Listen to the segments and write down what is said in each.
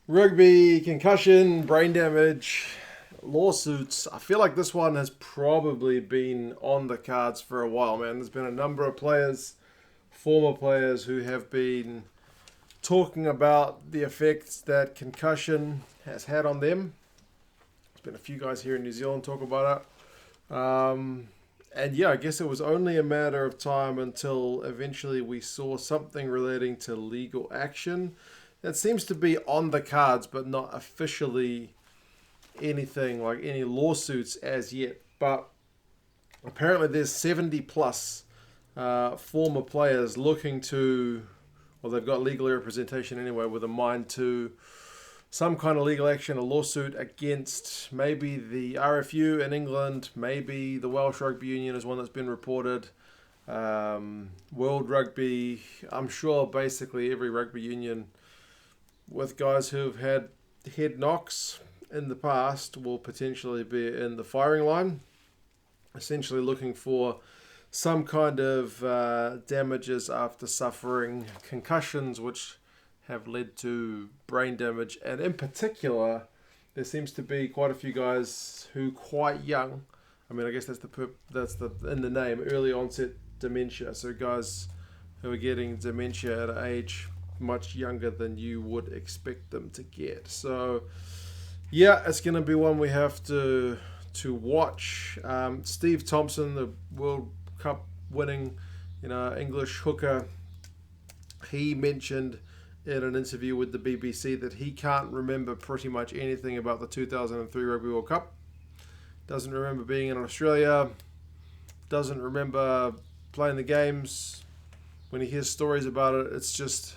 Rugby, concussion, brain damage, lawsuits. I feel like this one has probably been on the cards for a while, man. There's been a number of players, former players, who have been talking about the effects that concussion has had on them. There's been a few guys here in New Zealand talk about it. And yeah, I guess it was only a matter of time until eventually we saw something relating to legal action. That seems to be on the cards, but not officially anything like any lawsuits as yet. But apparently, there's 70 plus former players looking to, well, they've got legal representation anyway, with a mind to some kind of legal action, a lawsuit against maybe the RFU in England, maybe the Welsh Rugby Union is one that's been reported. World Rugby, I'm sure basically every rugby union with guys who've had head knocks in the past will potentially be in the firing line, essentially looking for some kind of damages after suffering concussions, which have led to brain damage. And in particular, there seems to be quite a few guys who quite young. I mean, I guess that's the in the name, early onset dementia. So guys who are getting dementia at an age much younger than you would expect them to get. So yeah, it's going to be one we have to watch. Steve Thompson, the World Cup winning, English hooker, he mentioned in an interview with the BBC that he can't remember pretty much anything about the 2003 Rugby World Cup. Doesn't remember being in Australia. Doesn't remember playing the games. When he hears stories about it, it's just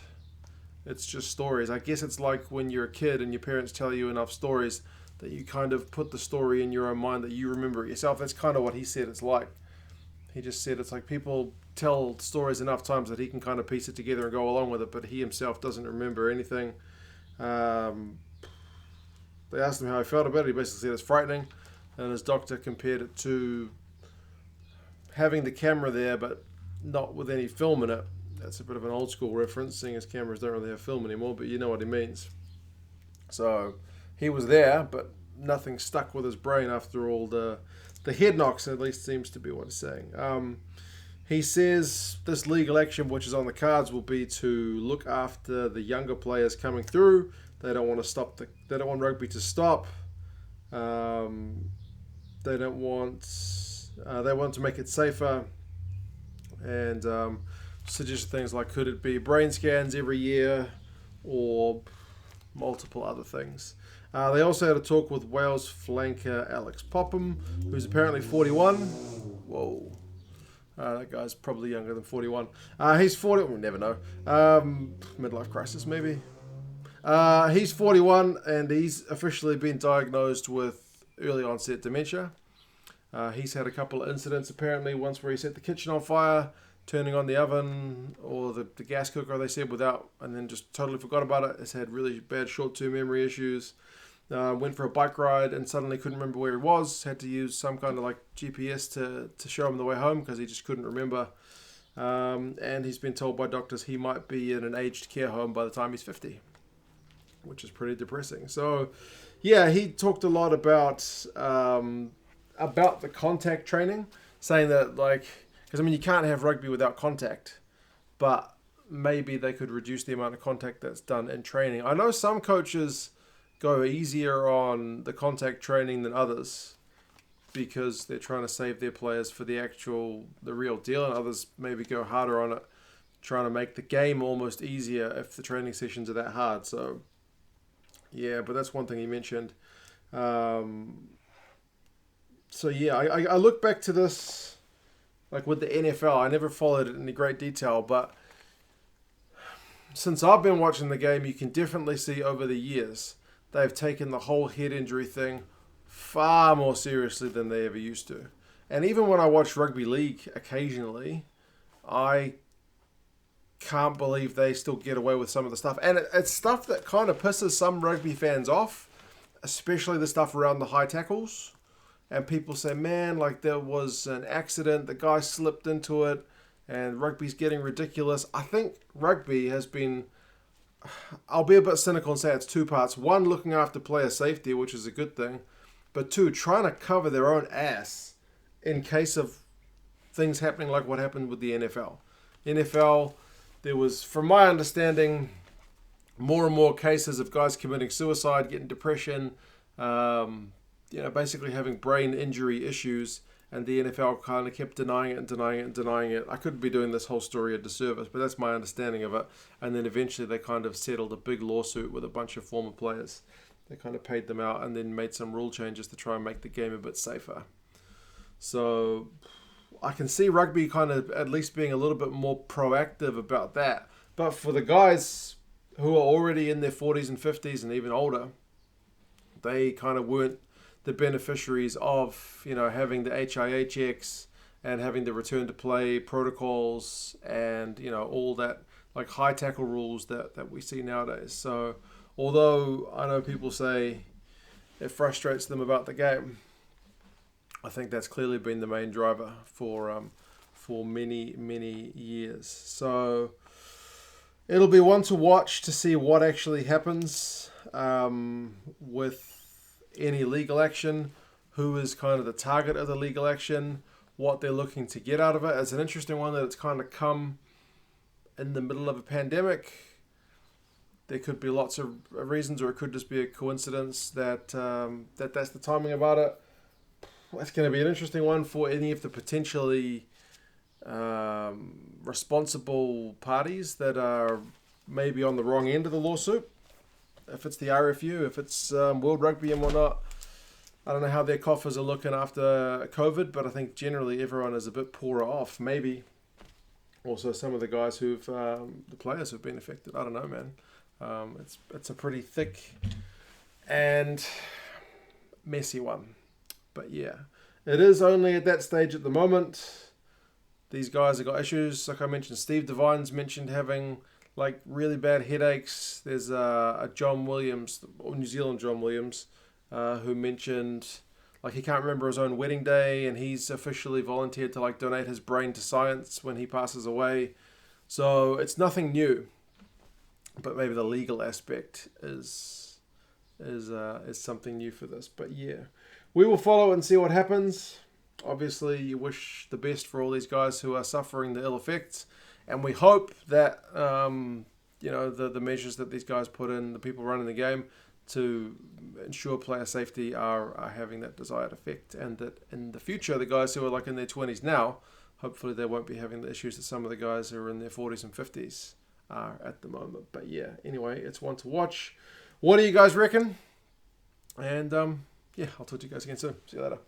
stories. I guess it's like when you're a kid and your parents tell you enough stories that you kind of put the story in your own mind that you remember it yourself. That's kind of what he said it's like. He just said it's like people tell stories enough times that he can kind of piece it together and go along with it, but he himself doesn't remember anything. They asked him how he felt about it. He basically said it's frightening, and his doctor compared it to having the camera there but not with any film in it. That's a bit of an old school reference, seeing as cameras don't really have film anymore, but you know what he means. So he was there, but nothing stuck with his brain after all the head knocks, at least seems to be what he's saying. He says this legal action, which is on the cards, will be to look after the younger players coming through. They don't want to stop they don't want rugby to stop. They don't want. They want to make it safer, and suggest things like could it be brain scans every year, or multiple other things. They also had a talk with Wales flanker Alex Popham, who's apparently 41. Whoa. That guy's probably younger than 41. He's 40. We'll never know. Midlife crisis, maybe. He's 41, and he's officially been diagnosed with early onset dementia. He's had a couple of incidents, apparently. Once where he set the kitchen on fire, turning on the oven or the gas cooker, they said, without, and then just totally forgot about it. Has had really bad short-term memory issues. Went for a bike ride and suddenly couldn't remember where he was. Had to use some kind of like GPS to show him the way home because he just couldn't remember. And he's been told by doctors he might be in an aged care home by the time he's 50, which is pretty depressing. So, yeah, he talked a lot about the contact training, saying that because I mean you can't have rugby without contact, but maybe they could reduce the amount of contact that's done in training. I know some coaches go easier on the contact training than others because they're trying to save their players for the real deal, and others maybe go harder on it, trying to make the game almost easier if the training sessions are that hard. So yeah, but that's one thing he mentioned. So yeah, I look back to this, like with the NFL, I never followed it in any great detail, but since I've been watching the game, you can definitely see over the years they've taken the whole head injury thing far more seriously than they ever used to. And even when I watch rugby league occasionally, I can't believe they still get away with some of the stuff. And it's stuff that kind of pisses some rugby fans off, especially the stuff around the high tackles. And people say, man, like there was an accident, the guy slipped into it, and rugby's getting ridiculous. I think rugby has been I'll be a bit cynical and say it's two parts. One, looking after player safety, which is a good thing. But two, trying to cover their own ass in case of things happening like what happened with the NFL. NFL, there was, from my understanding, more and more cases of guys committing suicide, getting depression, basically having brain injury issues, and the NFL kind of kept denying it and denying it and denying it. I could be doing this whole story a disservice, but that's my understanding of it. And then eventually they kind of settled a big lawsuit with a bunch of former players. They kind of paid them out and then made some rule changes to try and make the game a bit safer. So I can see rugby kind of at least being a little bit more proactive about that. But for the guys who are already in their 40s and 50s and even older, they kind of weren't the beneficiaries of, having the HIA checks and having the return to play protocols and, all that like high tackle rules that we see nowadays. So although I know people say it frustrates them about the game, I think that's clearly been the main driver for many, many years. So it'll be one to watch to see what actually happens with any legal action, who is kind of the target of the legal action, what they're looking to get out of it. It's an interesting one that it's kind of come in the middle of a pandemic. There could be lots of reasons, or it could just be a coincidence that that's the timing about it. It's going to be an interesting one for any of the potentially responsible parties that are maybe on the wrong end of the lawsuit. If it's the RFU, if it's World Rugby and whatnot. I don't know how their coffers are looking after COVID, but I think generally everyone is a bit poorer off. Maybe also some of the guys the players who've been affected. I don't know, man. It's a pretty thick and messy one. But yeah, it is only at that stage at the moment. These guys have got issues. Like I mentioned, Steve Devine's mentioned having like really bad headaches. There's a John Williams, or New Zealand John Williams, who mentioned like he can't remember his own wedding day, and he's officially volunteered to like donate his brain to science when he passes away. So it's nothing new, but maybe the legal aspect is something new for this. But yeah, we will follow and see what happens. Obviously, you wish the best for all these guys who are suffering the ill effects. And we hope that, the measures that these guys put in, the people running the game, to ensure player safety are having that desired effect. And that in the future, the guys who are like in their 20s now, hopefully they won't be having the issues that some of the guys who are in their 40s and 50s are at the moment. But yeah, anyway, it's one to watch. What do you guys reckon? And I'll talk to you guys again soon. See you later.